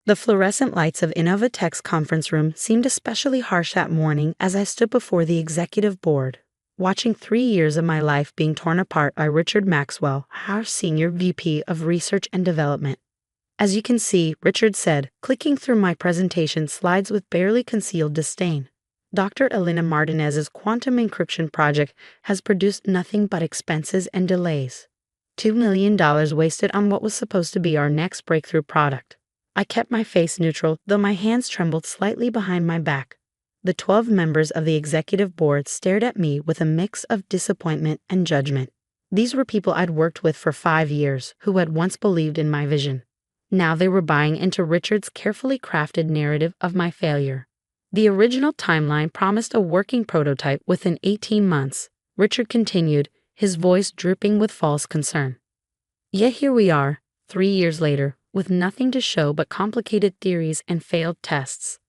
The fluorescent lights of Innovatech's conference room seemed especially harsh that morning as I stood before the executive board, watching 3 years of my life being torn apart by Richard Maxwell, our Senior VP of Research and Development. As you can see, Richard said, clicking through my presentation slides with barely concealed disdain, Dr. Elena Martinez's quantum encryption project has produced nothing but expenses and delays. $2 million wasted on what was supposed to be our next breakthrough product. I kept my face neutral, though my hands trembled slightly behind my back. The 12 members of the executive board stared at me with a mix of disappointment and judgment. These were people I'd worked with for 5 years, who had once believed in my vision. Now they were buying into Richard's carefully crafted narrative of my failure. The original timeline promised a working prototype within 18 months, Richard continued, his voice drooping with false concern. Yet here we are, 3 years later, with nothing to show but complicated theories and failed tests.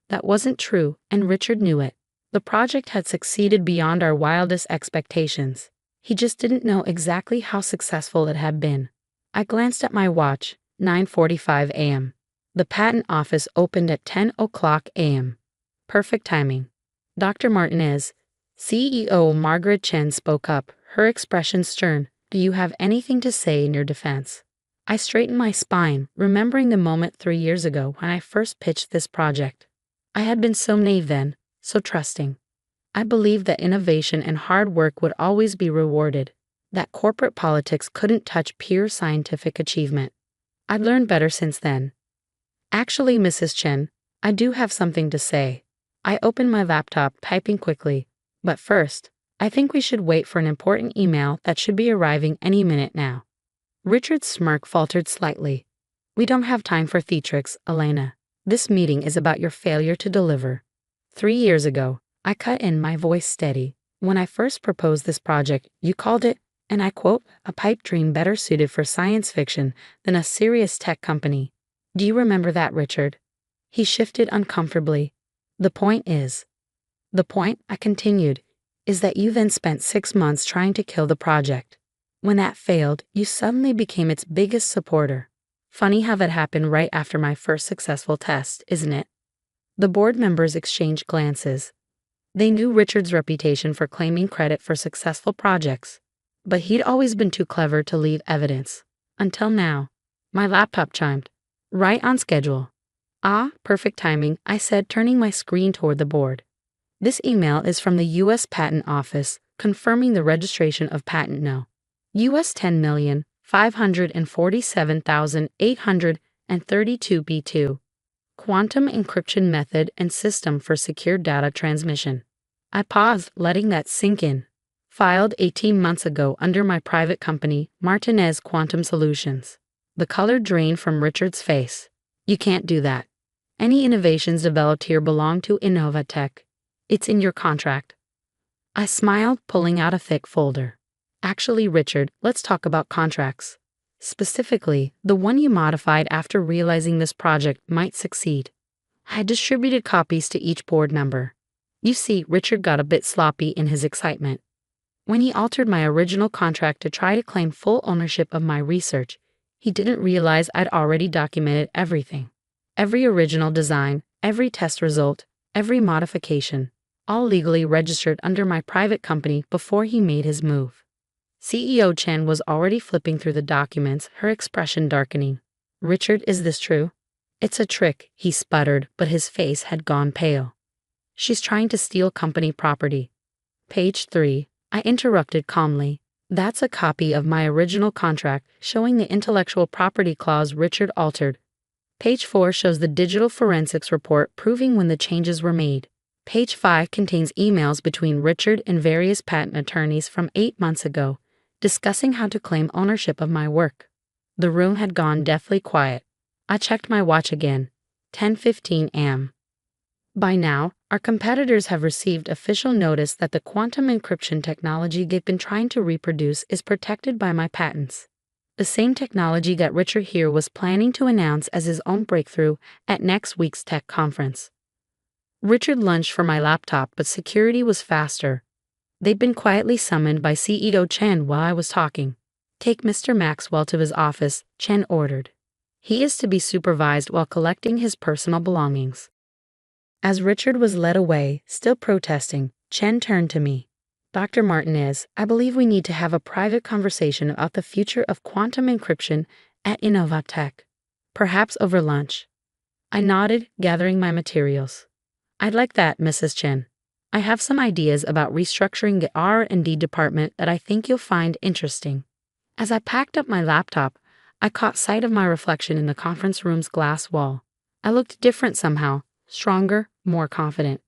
That wasn't true, and Richard knew it. The project had succeeded beyond our wildest expectations. He just didn't know exactly how successful it had been. I glanced at my watch, 9:45 a.m. The patent office opened at 10 o'clock a.m. Perfect timing. Dr. Martinez, CEO Margaret Chen spoke up, her expression stern. Do you have anything to say in your defense? I straightened my spine, remembering the moment 3 years ago when I first pitched this project. I had been so naive then, so trusting. I believed that innovation and hard work would always be rewarded, that corporate politics couldn't touch pure scientific achievement. I'd learned better since then. Actually, Mrs. Chen, I do have something to say. I opened my laptop, typing quickly. But first, I think we should wait for an important email that should be arriving any minute now. Richard's smirk faltered slightly. We don't have time for theatrics, Elena. This meeting is about your failure to deliver. 3 years ago, I cut in, my voice steady. When I first proposed this project, you called it, and I quote, a pipe dream better suited for science fiction than a serious tech company. Do you remember that, Richard? He shifted uncomfortably. The point, I continued, is that you then spent 6 months trying to kill the project. When that failed, you suddenly became its biggest supporter. Funny how that happened right after my first successful test, isn't it? The board members exchanged glances. They knew Richard's reputation for claiming credit for successful projects, but he'd always been too clever to leave evidence. Until now. My laptop chimed. Right on schedule. Ah, perfect timing, I said, turning my screen toward the board. This email is from the U.S. Patent Office, confirming the registration of Patent No. US 10,547,832 B2. Quantum encryption method and system for secure data transmission. I paused, letting that sink in. Filed 18 months ago under my private company, Martinez Quantum Solutions. The color drained from Richard's face. You can't do that. Any innovations developed here belong to Innovatech. It's in your contract. I smiled, pulling out a thick folder. Actually, Richard, let's talk about contracts. Specifically, the one you modified after realizing this project might succeed. I distributed copies to each board member. You see, Richard got a bit sloppy in his excitement. When he altered my original contract to try to claim full ownership of my research, he didn't realize I'd already documented everything. Every original design, every test result, every modification, all legally registered under my private company before he made his move. CEO Chen was already flipping through the documents, her expression darkening. Richard, is this true? It's a trick, he sputtered, but his face had gone pale. She's trying to steal company property. Page 3, I interrupted calmly. That's a copy of my original contract showing the intellectual property clause Richard altered. Page 4 shows the digital forensics report proving when the changes were made. Page 5 contains emails between Richard and various patent attorneys from 8 months ago, discussing how to claim ownership of my work. The room had gone deathly quiet. I checked my watch again. 10:15 a.m. By now, our competitors have received official notice that the quantum encryption technology they've been trying to reproduce is protected by my patents. The same technology that Richard here was planning to announce as his own breakthrough at next week's tech conference. Richard lunged for my laptop, but security was faster. They'd been quietly summoned by CEO Chen while I was talking. Take Mr. Maxwell to his office, Chen ordered. He is to be supervised while collecting his personal belongings. As Richard was led away, still protesting, Chen turned to me. Dr. Martinez, I believe we need to have a private conversation about the future of quantum encryption at Innovatech. Perhaps over lunch. I nodded, gathering my materials. I'd like that, Mrs. Chen. I have some ideas about restructuring the R&D department that I think you'll find interesting. As I packed up my laptop, I caught sight of my reflection in the conference room's glass wall. I looked different somehow, stronger, more confident.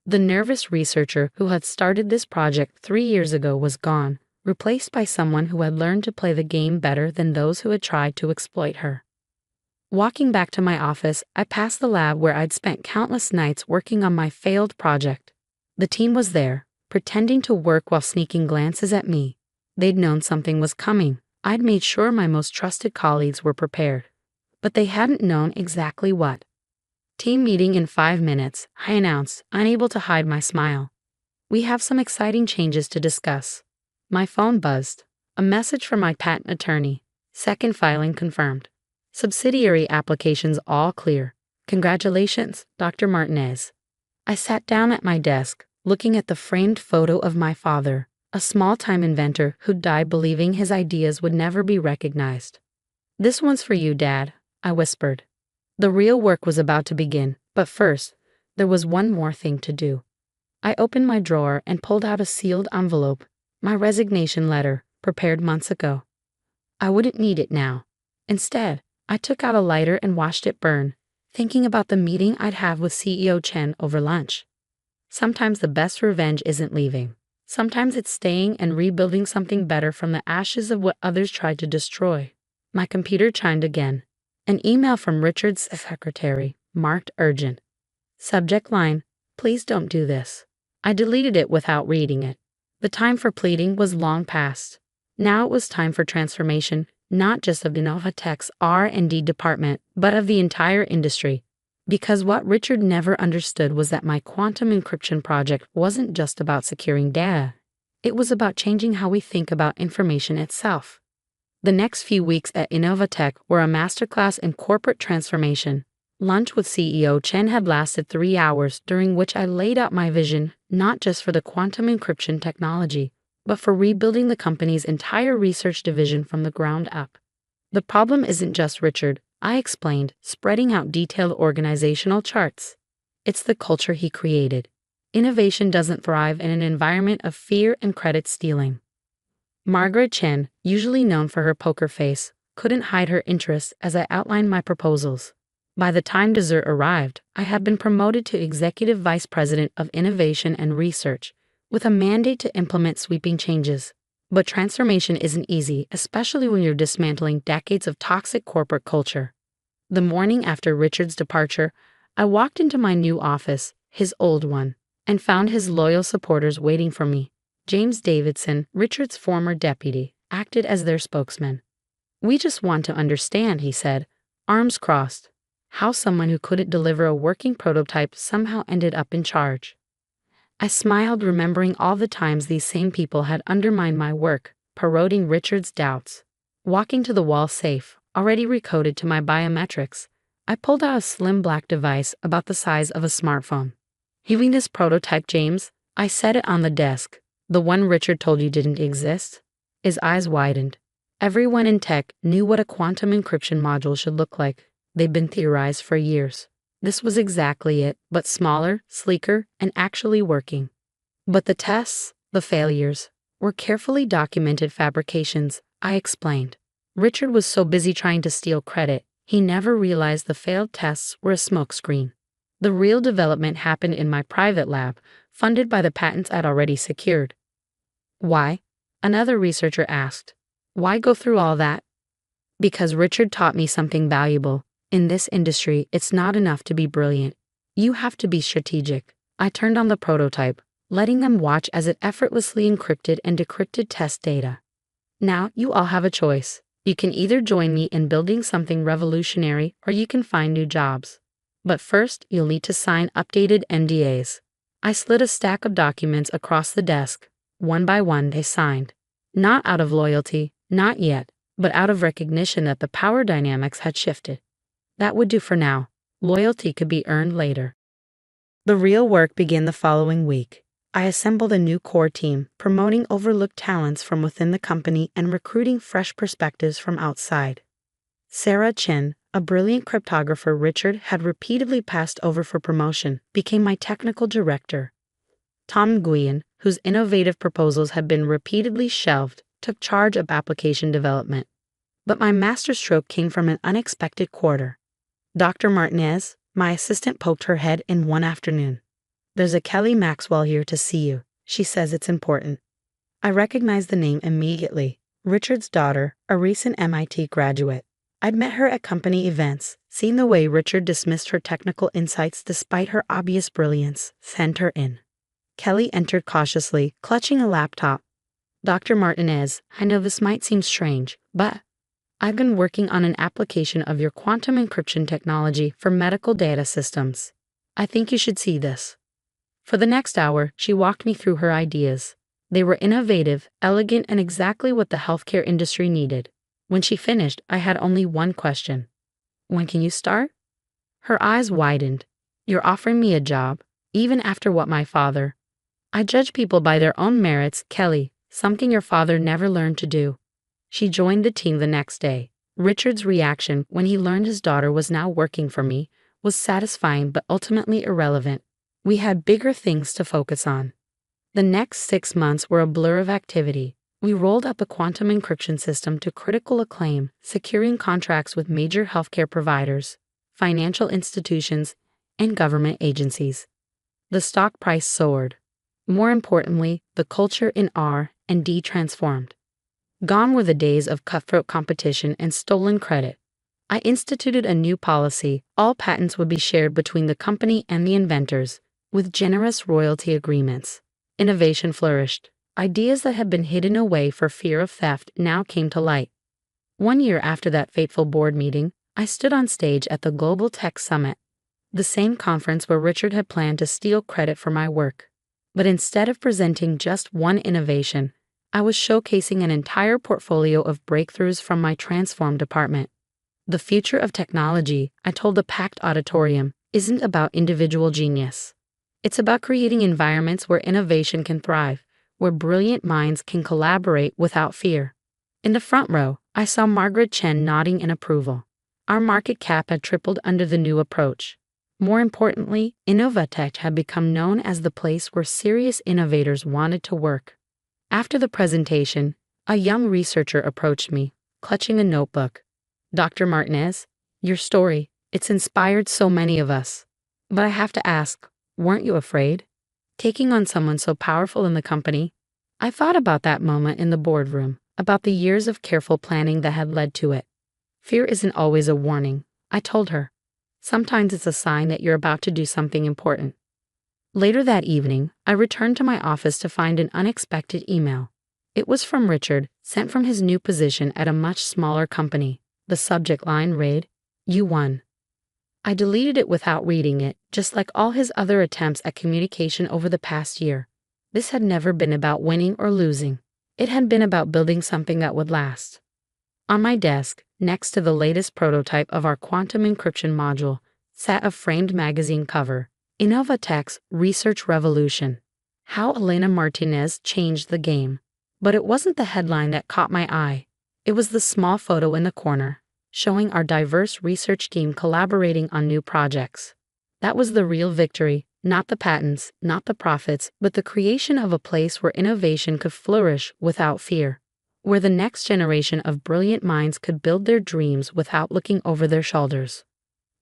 The nervous researcher who had started this project 3 years ago was gone, replaced by someone who had learned to play the game better than those who had tried to exploit her. Walking back to my office, I passed the lab where I'd spent countless nights working on my failed project. The team was there, pretending to work while sneaking glances at me. They'd known something was coming. I'd made sure my most trusted colleagues were prepared. But they hadn't known exactly what. Team meeting in 5 minutes, I announced, unable to hide my smile. We have some exciting changes to discuss. My phone buzzed. A message from my patent attorney. Second filing confirmed. Subsidiary applications all clear. Congratulations, Dr. Martinez. I sat down at my desk, looking at the framed photo of my father, a small-time inventor who died believing his ideas would never be recognized. This one's for you, Dad, I whispered. The real work was about to begin, but first, there was one more thing to do. I opened my drawer and pulled out a sealed envelope, my resignation letter, prepared months ago. I wouldn't need it now. Instead, I took out a lighter and watched it burn, thinking about the meeting I'd have with CEO Chen over lunch. Sometimes the best revenge isn't leaving. Sometimes it's staying and rebuilding something better from the ashes of what others tried to destroy. My computer chimed again. An email from Richard's secretary, marked urgent. Subject line, please don't do this. I deleted it without reading it. The time for pleading was long past. Now it was time for transformation, not just of Innovatech's R&D department, but of the entire industry. Because what Richard never understood was that my quantum encryption project wasn't just about securing data. It was about changing how we think about information itself. The next few weeks at Innovatech were a masterclass in corporate transformation. Lunch with CEO Chen had lasted 3 hours, during which I laid out my vision, not just for the quantum encryption technology, but for rebuilding the company's entire research division from the ground up. The problem isn't just Richard, I explained, spreading out detailed organizational charts. It's the culture he created. Innovation doesn't thrive in an environment of fear and credit stealing. Margaret Chen, usually known for her poker face, couldn't hide her interest as I outlined my proposals. By the time dessert arrived, I had been promoted to Executive Vice President of Innovation and Research, with a mandate to implement sweeping changes. But transformation isn't easy, especially when you're dismantling decades of toxic corporate culture. The morning after Richard's departure, I walked into my new office, his old one, and found his loyal supporters waiting for me. James Davidson, Richard's former deputy, acted as their spokesman. We just want to understand, he said, arms crossed, how someone who couldn't deliver a working prototype somehow ended up in charge. I smiled, remembering all the times these same people had undermined my work, parroting Richard's doubts. Walking to the wall safe, already recoded to my biometrics, I pulled out a slim black device about the size of a smartphone. Hearing this prototype, James, I set it on the desk. The one Richard told you didn't exist? His eyes widened. Everyone in tech knew what a quantum encryption module should look like. They'd been theorized for years. This was exactly it, but smaller, sleeker, and actually working. But the tests, the failures, were carefully documented fabrications, I explained. Richard was so busy trying to steal credit, he never realized the failed tests were a smokescreen. The real development happened in my private lab, funded by the patents I'd already secured. Why? Another researcher asked. Why go through all that? Because Richard taught me something valuable. In this industry, it's not enough to be brilliant. You have to be strategic. I turned on the prototype, letting them watch as it effortlessly encrypted and decrypted test data. Now you all have a choice. You can either join me in building something revolutionary or you can find new jobs. But first, you'll need to sign updated NDAs. I slid a stack of documents across the desk. One by one they signed. Not out of loyalty, not yet, but out of recognition that the power dynamics had shifted. That would do for now. Loyalty could be earned later. The real work began the following week. I assembled a new core team, promoting overlooked talents from within the company and recruiting fresh perspectives from outside. Sarah Chen, a brilliant cryptographer Richard had repeatedly passed over for promotion, became my technical director. Tom Nguyen, whose innovative proposals had been repeatedly shelved, took charge of application development. But my masterstroke came from an unexpected quarter. Dr. Martinez, my assistant, poked her head in one afternoon. "There's a Kelly Maxwell here to see you. She says it's important." I recognized the name immediately. Richard's daughter, a recent MIT graduate. I'd met her at company events, seen the way Richard dismissed her technical insights despite her obvious brilliance, sent her in. Kelly entered cautiously, clutching a laptop. "Dr. Martinez, I know this might seem strange, but I've been working on an application of your quantum encryption technology for medical data systems. I think you should see this." For the next hour, she walked me through her ideas. They were innovative, elegant, and exactly what the healthcare industry needed. When she finished, I had only one question. "When can you start?" Her eyes widened. "You're offering me a job, even after what my father—" "I judge people by their own merits, Kelly, something your father never learned to do." She joined the team the next day. Richard's reaction when he learned his daughter was now working for me was satisfying but ultimately irrelevant. We had bigger things to focus on. The next 6 months were a blur of activity. We rolled up a quantum encryption system to critical acclaim, securing contracts with major healthcare providers, financial institutions, and government agencies. The stock price soared. More importantly, the culture in R&D transformed. Gone were the days of cutthroat competition and stolen credit. I instituted a new policy. All patents would be shared between the company and the inventors, with generous royalty agreements. Innovation flourished. Ideas that had been hidden away for fear of theft now came to light. 1 year after that fateful board meeting, I stood on stage at the Global Tech Summit, the same conference where Richard had planned to steal credit for my work. But instead of presenting just one innovation, I was showcasing an entire portfolio of breakthroughs from my transformed department. The future of technology, I told the packed auditorium, isn't about individual genius. It's about creating environments where innovation can thrive, where brilliant minds can collaborate without fear. In the front row, I saw Margaret Chen nodding in approval. Our market cap had tripled under the new approach. More importantly, Innovatech had become known as the place where serious innovators wanted to work. After the presentation, a young researcher approached me, clutching a notebook. "Dr. Martinez, your story, it's inspired so many of us. But I have to ask, weren't you afraid? Taking on someone so powerful in the company?" I thought about that moment in the boardroom, about the years of careful planning that had led to it. "Fear isn't always a warning," I told her. "Sometimes it's a sign that you're about to do something important." Later that evening, I returned to my office to find an unexpected email. It was from Richard, sent from his new position at a much smaller company. The subject line read, "You won." I deleted it without reading it, just like all his other attempts at communication over the past year. This had never been about winning or losing. It had been about building something that would last. On my desk, next to the latest prototype of our quantum encryption module, sat a framed magazine cover, Innovatech's Research Revolution. How Elena Martinez changed the game. But it wasn't the headline that caught my eye. It was the small photo in the corner, showing our diverse research team collaborating on new projects. That was the real victory, not the patents, not the profits, but the creation of a place where innovation could flourish without fear, where the next generation of brilliant minds could build their dreams without looking over their shoulders.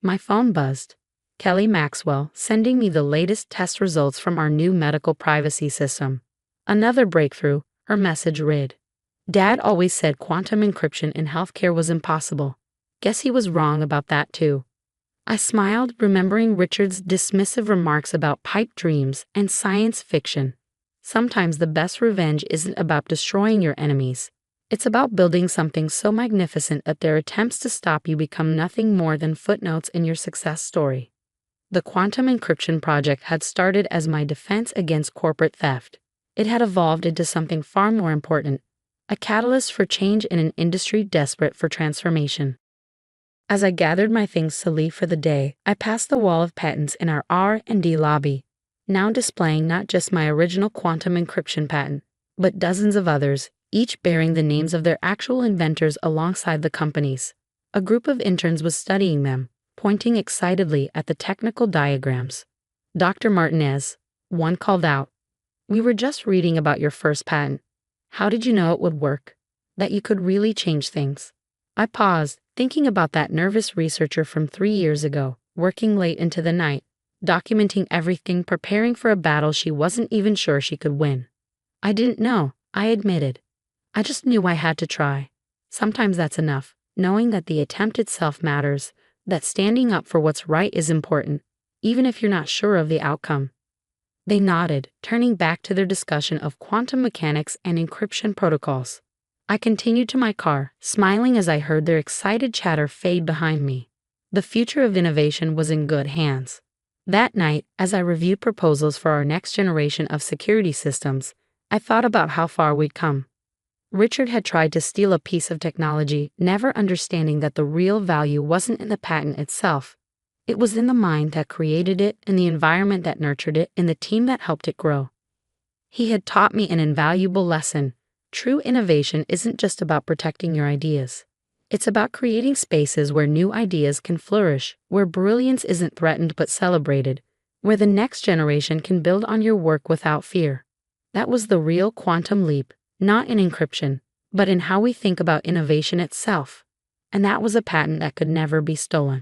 My phone buzzed. Kelly Maxwell, sending me the latest test results from our new medical privacy system. Another breakthrough, her message read. "Dad always said quantum encryption in healthcare was impossible. Guess he was wrong about that too." I smiled, remembering Richard's dismissive remarks about pipe dreams and science fiction. Sometimes the best revenge isn't about destroying your enemies. It's about building something so magnificent that their attempts to stop you become nothing more than footnotes in your success story. The quantum encryption project had started as my defense against corporate theft. It had evolved into something far more important, a catalyst for change in an industry desperate for transformation. As I gathered my things to leave for the day, I passed the wall of patents in our R&D lobby, now displaying not just my original quantum encryption patent, but dozens of others, each bearing the names of their actual inventors alongside the companies. A group of interns was studying them, pointing excitedly at the technical diagrams. "Dr. Martinez," one called out, "we were just reading about your first patent. How did you know it would work? That you could really change things?" I paused, thinking about that nervous researcher from 3 years ago, working late into the night, documenting everything, preparing for a battle she wasn't even sure she could win. "I didn't know," I admitted. "I just knew I had to try." Sometimes that's enough, knowing that the attempt itself matters, that standing up for what's right is important, even if you're not sure of the outcome. They nodded, turning back to their discussion of quantum mechanics and encryption protocols. I continued to my car, smiling as I heard their excited chatter fade behind me. The future of innovation was in good hands. That night, as I reviewed proposals for our next generation of security systems, I thought about how far we'd come. Richard had tried to steal a piece of technology, never understanding that the real value wasn't in the patent itself. It was in the mind that created it, in the environment that nurtured it, in the team that helped it grow. He had taught me an invaluable lesson. True innovation isn't just about protecting your ideas. It's about creating spaces where new ideas can flourish, where brilliance isn't threatened but celebrated, where the next generation can build on your work without fear. That was the real quantum leap, not in encryption, but in how we think about innovation itself. And that was a patent that could never be stolen.